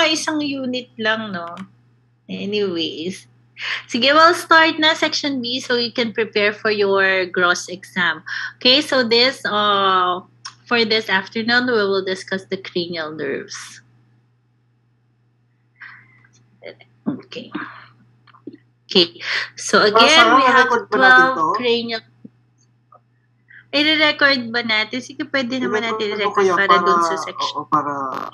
isang unit lang, no? Anyways. Sige, we'll start na section B so you can prepare for your gross exam. Okay, so this, for this afternoon, we will discuss the cranial nerves. Okay. Okay, so again, we have 12 cranial. I-record ba natin? Sige, pwede naman natin i-record para dun sa section. Oo, para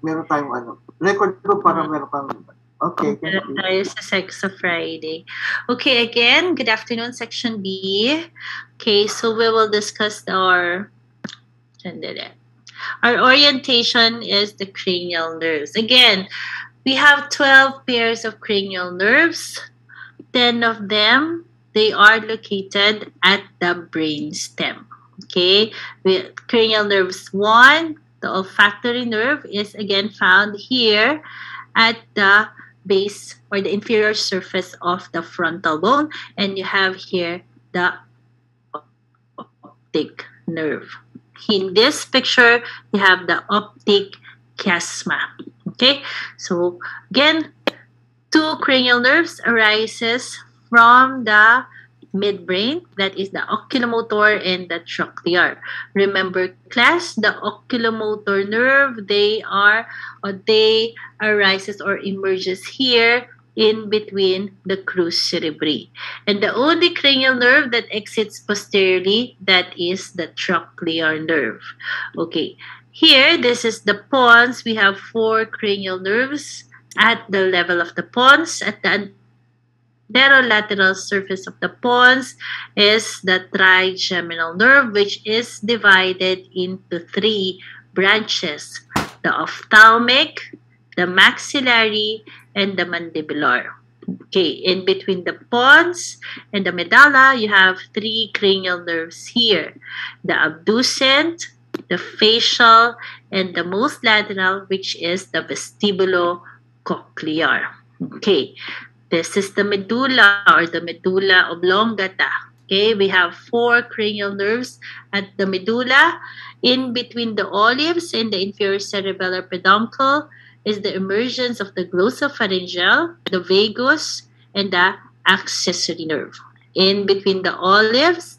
meron tayong ano. Record ko para meron kang... Okay. Meron tayo sa Sex of Friday. Okay, again, good afternoon, section B. Okay, so we will discuss our orientation is the cranial nerves. Again, we have 12 pairs of cranial nerves. 10 of them, they are located at the brain stem. Okay, with cranial nerves 1, the olfactory nerve is again found here at the base or the inferior surface of the frontal bone, and you have here the optic nerve. In this picture, you have the optic chiasma. Okay, so again, 2 cranial nerves arises from the midbrain, that is the oculomotor and the trochlear. Remember, class, the oculomotor nerve, they arises or emerges here in between the crus cerebri. And the only cranial nerve that exits posteriorly, that is the trochlear nerve. Okay, here, this is the pons. We have 4 cranial nerves at the level of the pons. At the anterolateral surface of the pons is the trigeminal nerve, which is divided into 3 branches: the ophthalmic, the maxillary, and the mandibular. Okay, in between the pons and the medulla, you have 3 cranial nerves here: the abducent, the facial, and the most lateral, which is the vestibulocochlear. Okay, this is the medulla or the medulla oblongata. Okay, we have 4 cranial nerves at the medulla. In between the olives and the inferior cerebellar peduncle is the emergence of the glossopharyngeal, the vagus, and the accessory nerve. In between the olives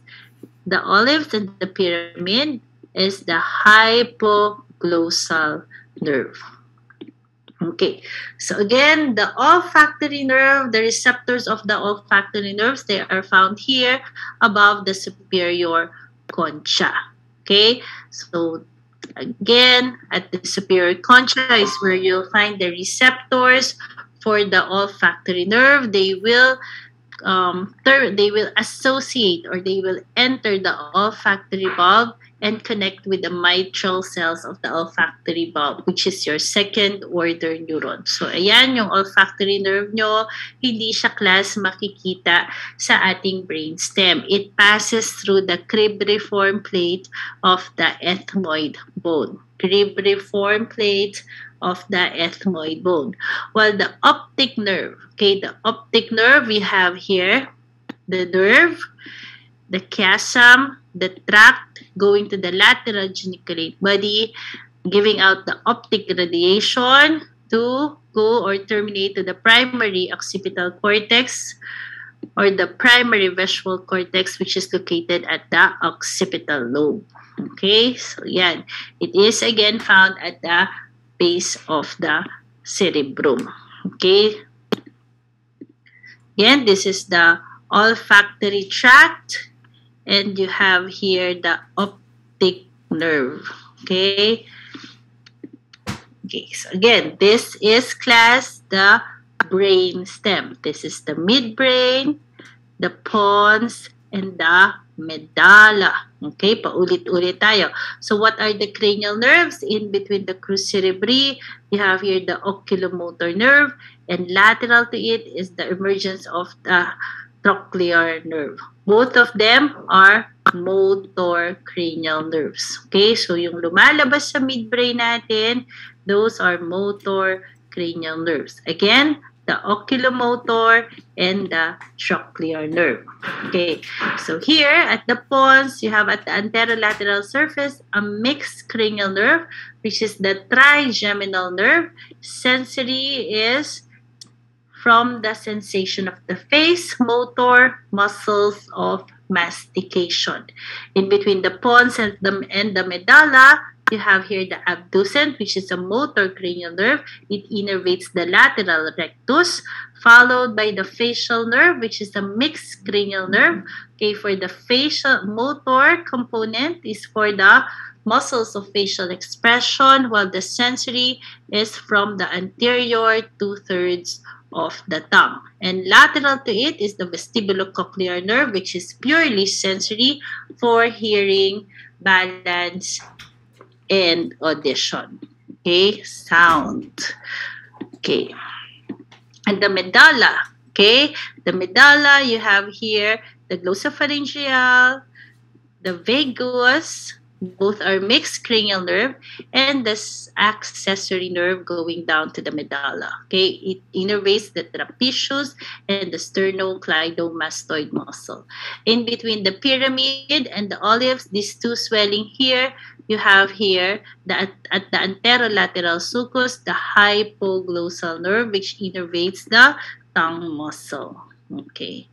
and the pyramid is the hypoglossal nerve. Okay, so again, the olfactory nerve, the receptors of the olfactory nerves, they are found here above the superior concha. Okay, so again, at the superior concha is where you'll find the receptors for the olfactory nerve. They will associate or they will enter the olfactory bulb and connect with the mitral cells of the olfactory bulb, which is your second order neuron. So, ayan yung olfactory nerve nyo. Hindi siya class makikita sa ating brainstem. It passes through the cribriform plate of the ethmoid bone. Cribriform plate of the ethmoid bone. While the optic nerve, okay, the optic nerve, we have here the nerve, the chiasm, the tract going to the lateral geniculate body, giving out the optic radiation to go or terminate to the primary occipital cortex or the primary visual cortex, which is located at the occipital lobe. Okay, so yan. It is again found at the base of the cerebrum. Okay. Again, this is the olfactory tract. And you have here the optic nerve. Okay. Okay, so again, this is class the brain stem. This is the midbrain, the pons, and the medulla. Okay, paulit-ulit tayo. So what are the cranial nerves? In between the crus cerebri, you have here the oculomotor nerve, and lateral to it is the emergence of the trochlear nerve. Both of them are motor cranial nerves. Okay, so yung lumalabas sa midbrain natin, those are motor cranial nerves. Again, the oculomotor and the trochlear nerve. Okay, so here at the pons, you have at the anterolateral surface a mixed cranial nerve, which is the trigeminal nerve. Sensory is from the sensation of the face, motor, muscles of mastication. In between the pons and the medulla, you have here the abducent, which is a motor cranial nerve. It innervates the lateral rectus, followed by the facial nerve, which is a mixed cranial nerve. Okay, for the facial motor component is for the muscles of facial expression, while the sensory is from the anterior two-thirds of the tongue. And lateral to it is the vestibulocochlear nerve, which is purely sensory for hearing, balance, and audition. Okay, sound. Okay, and the medulla. Okay, the medulla, you have here the glossopharyngeal, the vagus, both are mixed cranial nerve, and this accessory nerve going down to the medulla. Okay, it innervates the trapezius and the sternocleidomastoid muscle. In between the pyramid and the olives, these two swelling here, you have here at the anterolateral sulcus, the hypoglossal nerve, which innervates the tongue muscle. Okay,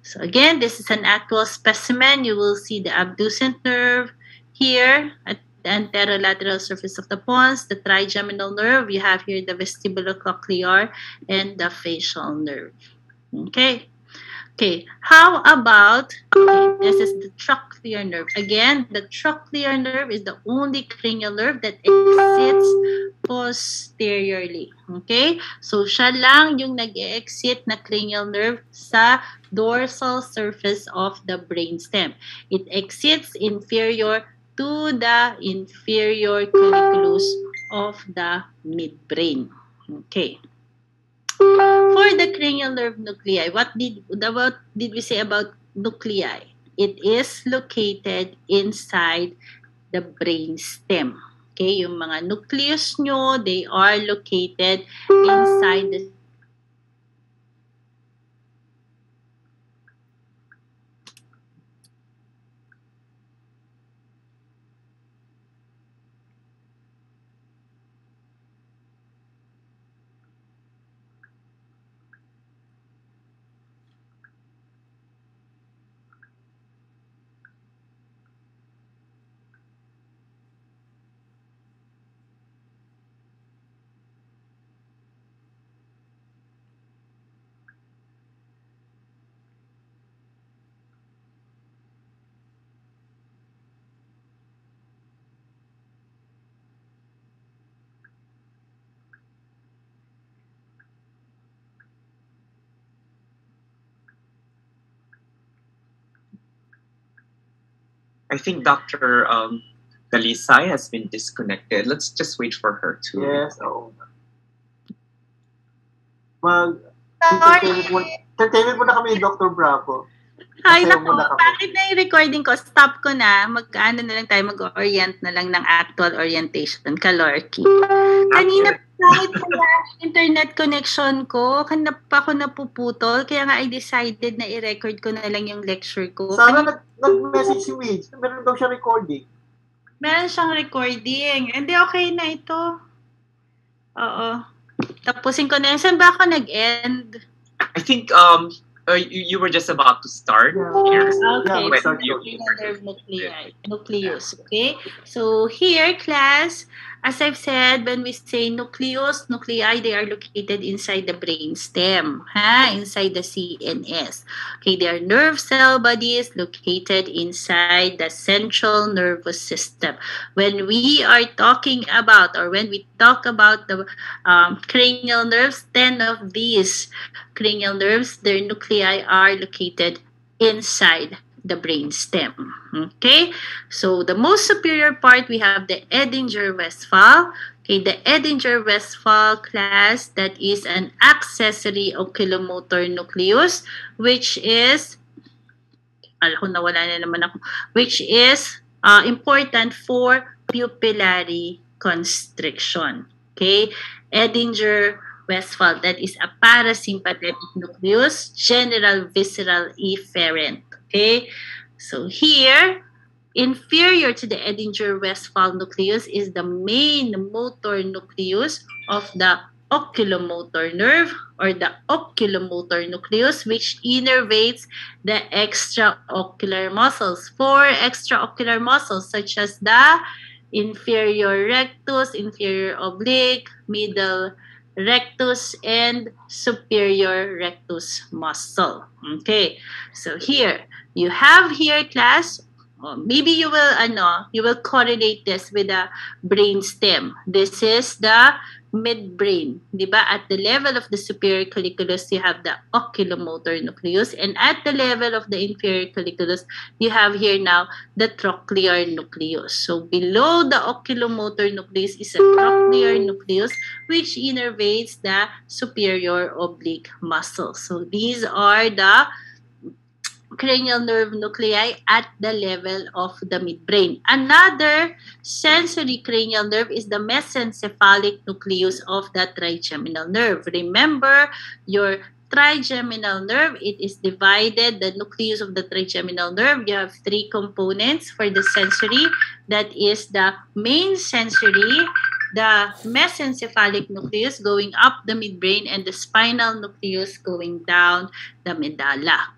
so again, this is an actual specimen. You will see the abducent nerve here at the anterolateral surface of the pons, the trigeminal nerve. You have here the vestibulocochlear and the facial nerve. Okay. Okay, how about, this is the trochlear nerve. Again, the trochlear nerve is the only cranial nerve that exits posteriorly. Okay? So, siya lang yung nag-exit na cranial nerve sa dorsal surface of the brainstem. It exits inferior to the inferior colliculus of the midbrain. Okay. For the cranial nerve nuclei, what did we say about nuclei? It is located inside the brainstem. Okay, yung mga nucleus nyo, they are located inside the I think Dr. Dalisay has been disconnected. Let's just wait for her to. Yes, oo. Entertainment mo na kami ni Dr. Bravo. Ay, Masayaw naku, muna kami. bakit na yung recording ko? Stop ko na. Mag-ano na lang tayo, mag-orient na lang ng actual orientation, Kalorki. Kanina kahit pala internet connection ko, kanina pa ako napuputol, kaya nga I decided na i-record ko na lang yung lecture ko. Sana nag-message si Widge. Meron daw siya recording. Meron siyang recording. Hindi, okay na ito. Oo. Tapusin ko na yun. Saan ba ako nag-end? I think you were just about to start. Yeah. Okay, Yeah, so so nucleus, okay? So here, class, as I've said, when we say nucleus, nuclei, they are located inside the brainstem, inside the CNS. Okay, they are nerve cell bodies located inside the central nervous system. When we are talking about, or when we talk about the cranial nerves, 10 of these cranial nerves, their nuclei are located inside the brainstem. Okay, so the most superior part, we have the Edinger-Westphal. Okay, the Edinger-Westphal class, that is an accessory oculomotor nucleus, which is, which is important for pupillary constriction. Okay, Edinger-Westphal. That is a parasympathetic nucleus, general visceral efferent. Okay, so here, inferior to the Edinger-Westphal nucleus is the main motor nucleus of the oculomotor nerve or the oculomotor nucleus, which innervates the extraocular muscles. 4 extraocular muscles such as the inferior rectus, inferior oblique, middle rectus, and superior rectus muscle. Okay, so here you have here, class, maybe you will correlate this with the brain stem. This is the midbrain, di ba? At the level of the superior colliculus, you have the oculomotor nucleus, and at the level of the inferior colliculus, you have here now the trochlear nucleus. So below the oculomotor nucleus is a trochlear nucleus, which innervates the superior oblique muscle. So these are the cranial nerve nuclei at the level of the midbrain. Another sensory cranial nerve is the mesencephalic nucleus of the trigeminal nerve. Remember, your trigeminal nerve, it is divided, the nucleus of the trigeminal nerve, you have 3 components for the sensory. That is the main sensory, the mesencephalic nucleus going up the midbrain, and the spinal nucleus going down the medulla.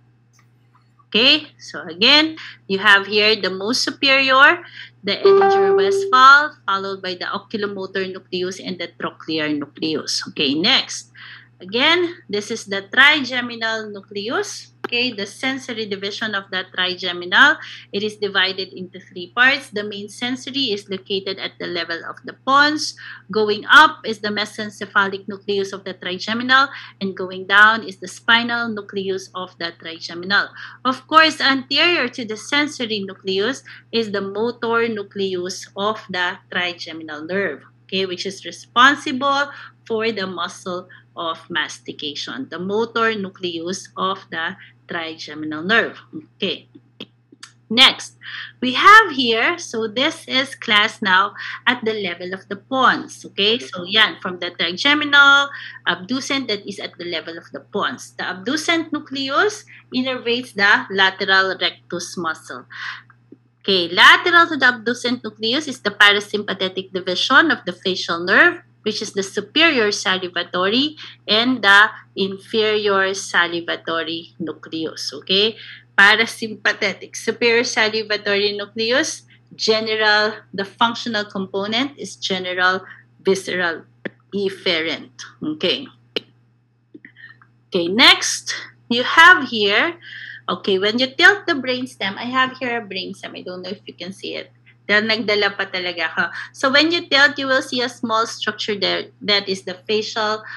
Okay, so again, you have here the most superior, the Edinger-Westphal, followed by the oculomotor nucleus and the trochlear nucleus. Okay, next. Again, this is the trigeminal nucleus. Okay, the sensory division of the trigeminal. It is divided into 3 parts. The main sensory is located at the level of the pons. Going up is the mesencephalic nucleus of the trigeminal, and going down is the spinal nucleus of the trigeminal. Of course, anterior to the sensory nucleus is the motor nucleus of the trigeminal nerve, okay, which is responsible for the muscle of mastication, the motor nucleus of the trigeminal nerve. Okay. Next, we have here, so this is class now at the level of the pons. Okay, so yan, from the trigeminal, abducent, that is at the level of the pons. The abducent nucleus innervates the lateral rectus muscle. Okay, lateral to the abducent nucleus is the parasympathetic division of the facial nerve, which is the superior salivatory and the inferior salivatory nucleus. Okay, parasympathetic, superior salivatory nucleus, general, the functional component is general visceral efferent. Okay. Okay, next, you have here, okay, when you tilt the brainstem, I have here a brainstem. I don't know if you can see it. Dahil nagdala pa talaga ako. So when you tilt, you will see a small structure there. That is the facial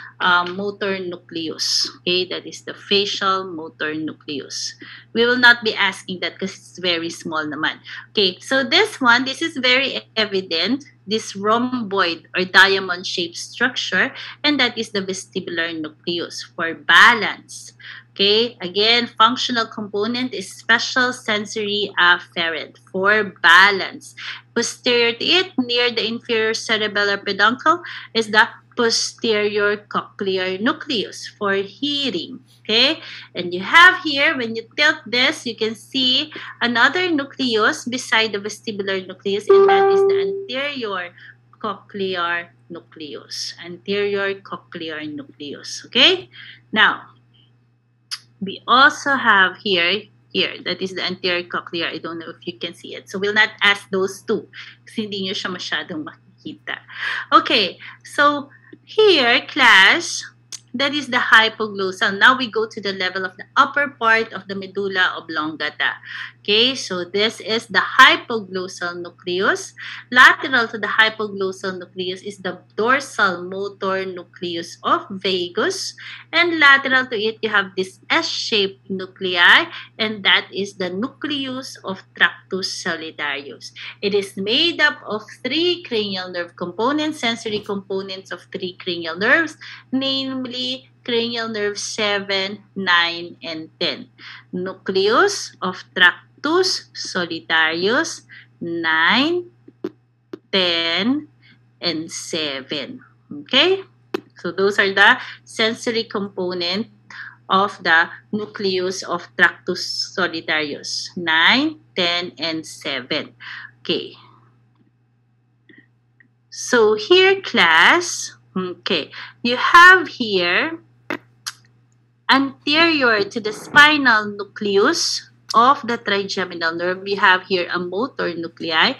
motor nucleus. Okay, that is the facial motor nucleus. We will not be asking that because it's very small naman. Okay, so this one, this is very evident. This rhomboid or diamond-shaped structure, and that is the vestibular nucleus for balance. Okay, again, functional component is special sensory afferent for balance. Posterior to it, near the inferior cerebellar peduncle, is the posterior cochlear nucleus for hearing. Okay, and you have here, when you tilt this, you can see another nucleus beside the vestibular nucleus, and that is the anterior cochlear nucleus. Anterior cochlear nucleus. Okay, now, we also have here, that is the anterior cochlear. I don't know if you can see it. So we'll not ask those two kasi hindi nyo siya masyadong makikita. Okay, so here, class, that is the hypoglossal. Now we go to the level of the upper part of the medulla oblongata. Okay, so this is the hypoglossal nucleus. Lateral to the hypoglossal nucleus is the dorsal motor nucleus of vagus. And lateral to it, you have this S-shaped nuclei, and that is the nucleus of tractus solitarius. It is made up of 3 cranial nerve components, sensory components of 3 cranial nerves, namely cranial nerve 7, 9, and 10. Nucleus of tractus solitarius 9, 10, and 7. Okay? So those are the sensory component of the nucleus of Tractus solitarius, 9, 10, and 7. Okay. So here, class, okay, you have here anterior to the spinal nucleus of the trigeminal nerve, you have here a motor nuclei.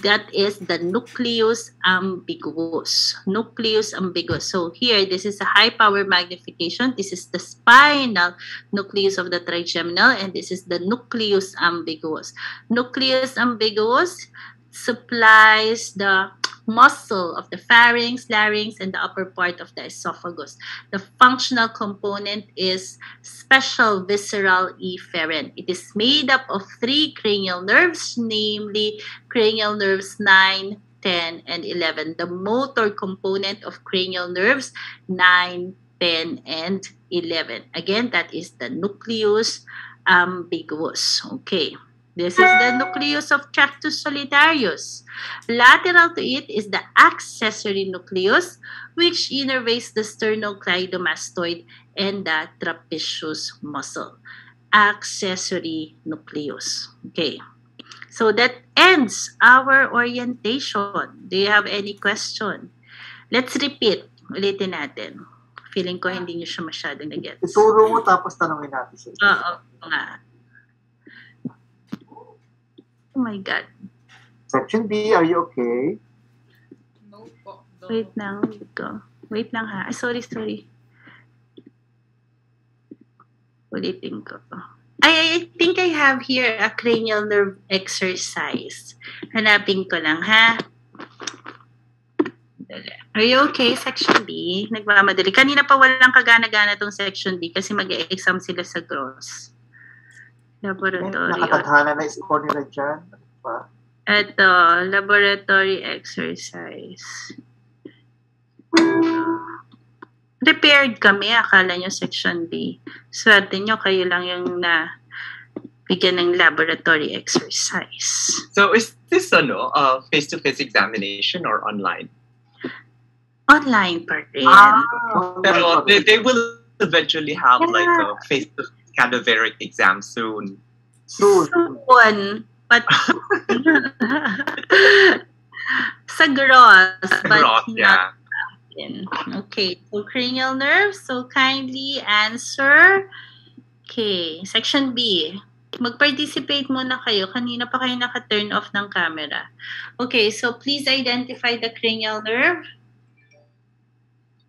That is the nucleus ambiguus. Nucleus ambiguus. So here, this is a high power magnification. This is the spinal nucleus of the trigeminal, and this is the nucleus ambiguus. Nucleus ambiguus supplies the muscle of the pharynx, larynx, and the upper part of the esophagus. The functional component is special visceral efferent. It is made up of 3 cranial nerves, namely cranial nerves 9, 10, and 11. The motor component of cranial nerves 9, 10, and 11. Again, that is the nucleus ambiguus. Okay. This is the nucleus of Tractus solitarius. Lateral to it is the accessory nucleus, which innervates the sternocleidomastoid and the trapezius muscle. Accessory nucleus. Okay. So that ends our orientation. Do you have any question? Let's repeat. Ulitin natin. Feeling ko hindi nyo siya masyadong nag-gets. Ituro mo tapos tanongin natin siya. Oo nga. Oh my God. Section B, are you okay? No po. Wait lang. Wait lang ha. Ay, sorry. Ulitin ko. I think I have here a cranial nerve exercise. Hanapin ko lang ha. Are you okay, Section B? Nagmamadali. Kanina pa walang kagana-gana tong Section B kasi mag-e-exam sila sa gross. Laboratory. Nakatadhana na score nila dyan. Ito, laboratory exercise. Prepared kami, akala nyo Section B. Swerte nyo, kayo lang yung na bigyan ng laboratory exercise. So is this face-to-face examination or online? Online pa rin. Pero they will eventually have like a face-to-face cadaveric exam soon. Soon. But sa gross. Gross, yeah. Okay, so cranial nerves. So kindly answer. Okay, Section B. Mag-participate muna kayo. Kanina pa kayo naka-turn off ng camera. Okay, so please identify the cranial nerve.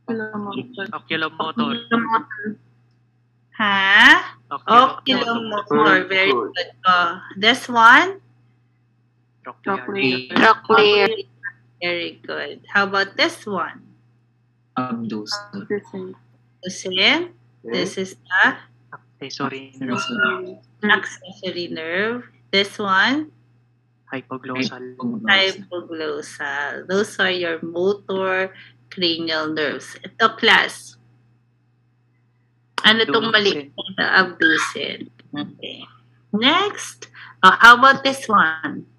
Oculomotor. Ha? Oculomotor. Very good. This one? Trochlear. Very good. How about this one? Abductor. Lucille? This is the Accessory nerve. accessory nerve. This one? Hypoglossal. Hypoglossal. Those are your motor cranial nerves. Ito, class. Ano itong mali? Abducent. Okay. Next. How about this one?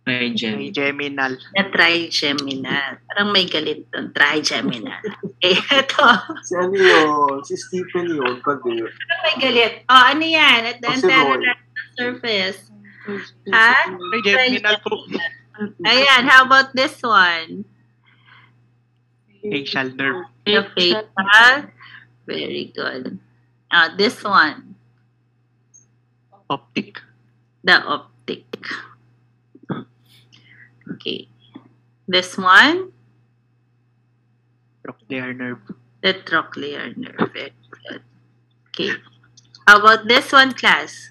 Trigeminal. The trigeminal. Parang may galit doon. Trigeminal. Okay, ito. Si ano yun? Si Stephen yun. Kasi Parang may galit. Ano yan? At the anterior surface. Ha? Trigeminal po. Ayan. How about this one? Facial nerve. The facial. Very good. This one. Optic. The optic. Okay. This one. Trochlear nerve. The trochlear nerve. Very good. Okay. How about this one, class?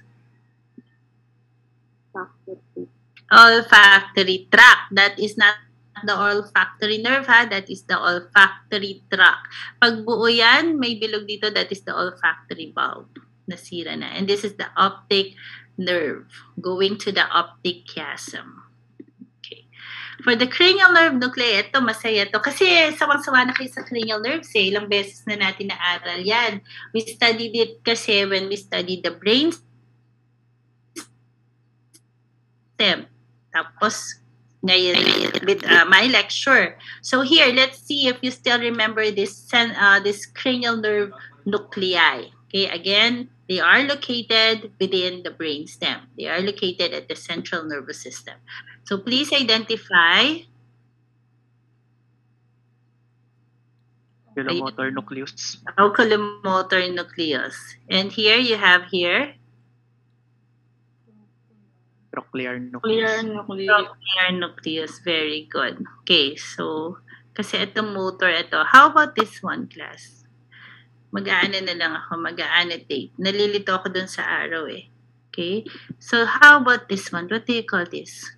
Olfactory tract. That is not the olfactory nerve, ha? That is the olfactory tract. Pag buo yan, may bilog dito, that is the olfactory bulb. Nasira na. And this is the optic nerve going to the optic chiasm. Okay. For the cranial nerve nuclei, ito, masaya to. Kasi sawang-sawa na kayo sa cranial nerves eh. Ilang beses na natin naaral yan. We studied it kasi when we studied the brain stem. Tapos, with my lecture. So here, let's see if you still remember this cranial nerve nuclei. Okay, again, they are located within the brainstem. They are located at the central nervous system. So please identify Oculomotor nucleus. oculomotor nucleus. And here you have here Trochlear nucleus. trochlear nucleus. Very good. Okay, so kasi ito motor, ito. How about this one, class? Mag-aano na lang ako, mag-annotate. Nalilito ako dun sa arrow eh. Okay? So how about this one? What do you call this?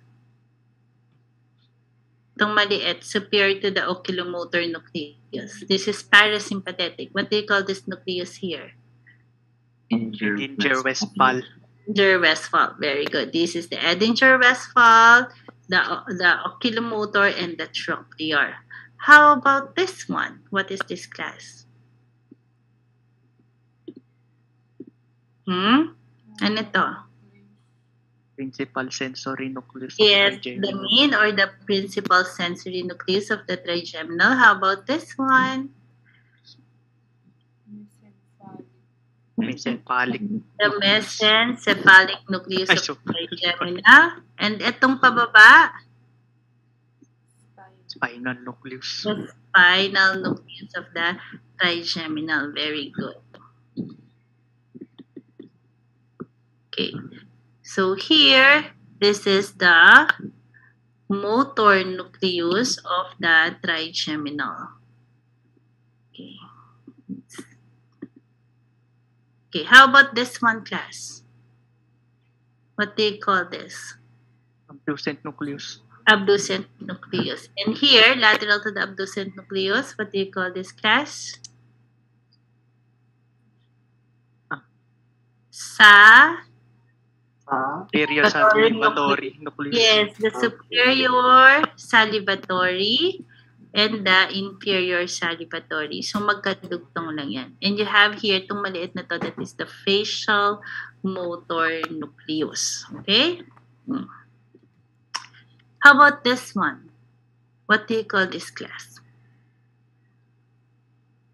Itong maliit, superior to the oculomotor nucleus. This is parasympathetic. What do you call this nucleus here? Edinger-Westphal. Edinger-Westphal. Very good. This is the Edinger-Westphal, the oculomotor, and the trochlear. How about this one? What is this, class? Ano to? Principal sensory nucleus. Yes, of the trigeminal. main or the principal sensory nucleus of the trigeminal. How about this one? Mesencephalic. The mesencephalic nucleus Ay, of the sorry. trigeminal. And itong pababa, Spinal nucleus. the spinal nucleus of the trigeminal. Very good. Okay. So here, this is the motor nucleus of the trigeminal. Okay. Okay, how about this one, class? What do you call this? Abducent nucleus. Abducent nucleus. And here, lateral to the abducent nucleus, what do you call this, class? Sa Superior salivatory nucleus. Yes, the superior salivatory and the inferior salivatory. So, magkadugtong lang yan. And you have here, itong maliit na to, that is the facial motor nucleus. Okay? How about this one? What do you call this, class?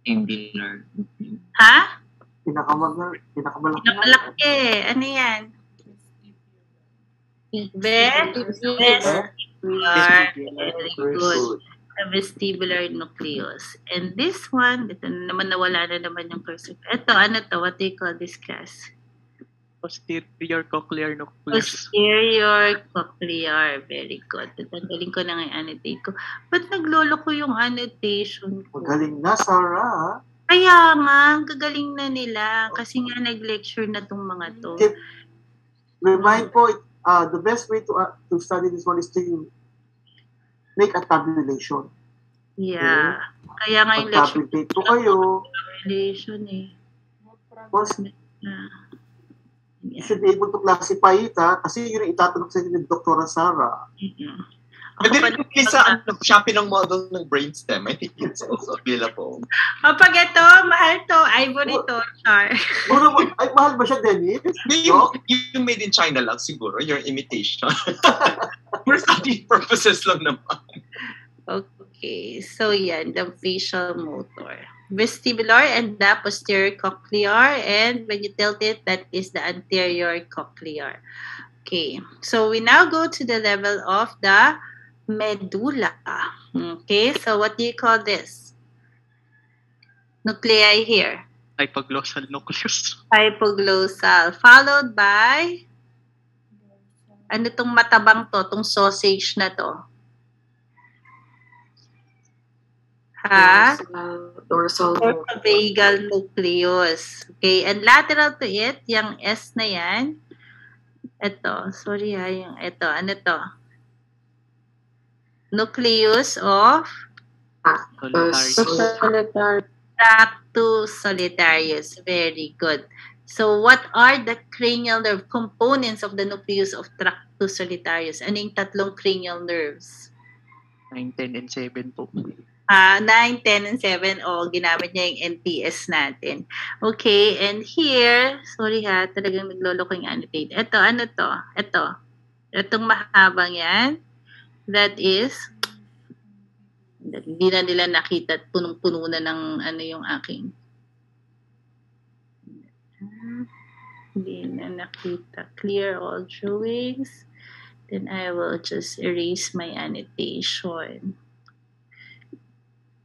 Angular. Ha? Pinakamalaki. Pinakalaki. Ano yan? Vestibular. Very good. The vestibular nucleus. And this one, ito na naman, nawala na naman yung cursor. Ito, ano to? What do you call this, class? Posterior cochlear nucleus. Posterior cochlear. Very good. Tatanggalin ko na nga yung annotate ko. Ba't naglolo ko yung annotation ko? Magaling na, Sarah. Kaya nga, gagaling na nila. Kasi nga nag-lecture na tong mga to. Okay. Remind po, the best way to study this one is to make a tabulation. Yeah. Kaya nga yung lecture. Pag-tabulate po kayo, Relation eh. tapos Yeah. you should be able to classify it, kasi yun yung itatanong sa inyo ni Dr. Sarah. Pwede rin sa Shopee ng model ng brainstem. I think it's also available. Pag ito, mahal to. Ivory to, Char. Siguro, ay, mahal ba siya, Dennis? Yung made in China lang siguro, your imitation. For study purposes lang naman. Okay, so yan, the facial motor. Vestibular and the posterior cochlear, and when you tilt it, that is the anterior cochlear. Okay, so we now go to the level of the medulla. Okay, so what do you call this? Nuclei here. Hypoglossal nucleus. Hypoglossal, followed by, ano tong matabang to, tong sausage na to? Ha? Dorsal. Vagal nucleus. Okay, and lateral to it, yung S na yan. Ito, sorry ha, yung ito. Ano to? Nucleus of Solitary. Tractus solitarius. Very good. So, what are the cranial nerve components of the nucleus of Tractus solitarius? Ano yung tatlong cranial nerves? 9, 10, and 7 po. 9, 10, and 7. O, ginamit niya yung NPS natin. Okay, and here, sorry ha, talagang naglolo ko yung annotate. Ito, ano to? Ito. Itong mahabang yan. That is, hindi na nila nakita at punong-puno na ng ano yung aking. Hindi na nakita. Clear all drawings. Then I will just erase my annotation.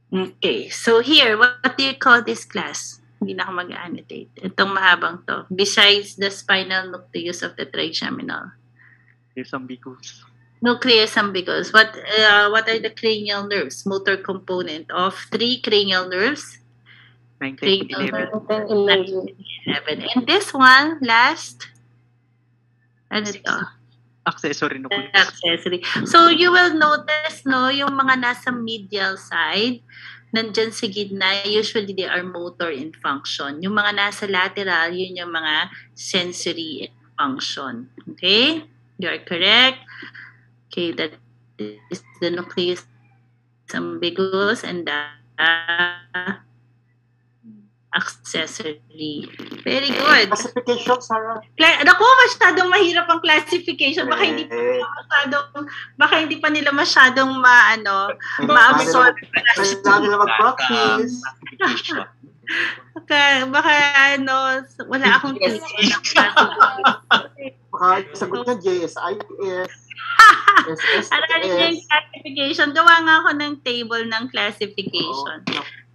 Okay, so here, what do you call this class? Hindi na ako mag-annotate. Itong mahabang to. Besides the spinal nucleus of the trigeminal. There's ambiguous. Nucleus ambiguous. What are the cranial nerves? Motor component of 3 cranial nerves. 19, 11. 11. And this one, last, ano to? Accessory nucleus. Accessory. So, you will notice, no, yung mga nasa medial side, nandyan sa gitna, usually they are motor in function. Yung mga nasa lateral, yun yung mga sensory in function. Okay? You are correct. Okay, that is the nucleus ambiguous and the accessory. Very good. Classification, Sarah. Naku, masyadong mahirap ang classification. Baka hindi pa nila masyadong ma-absorb. Kailangan nila mag-practice. Baka wala akong teacher. Baka sagot niya JSIS. Ano yung classification? Gawa nga ako ng table ng classification.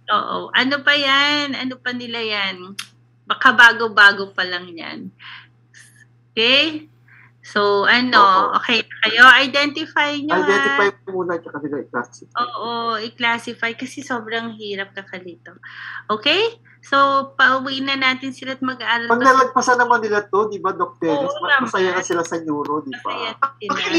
Oo. Ano pa yan? Ano pa nila yan? Baka bago-bago pa lang yan. Okay? So, okay kayo? Identify nyo, Identify muna tsaka sila i-classify. Oo, i-classify kasi sobrang hirap kakalito. Okay? So, pauwi na natin sila at mag-aaral. Pag nalagpasan naman nila to, di ba, Dr. Oo, Masaya na sila sa neuro, di ba? Masaya sila.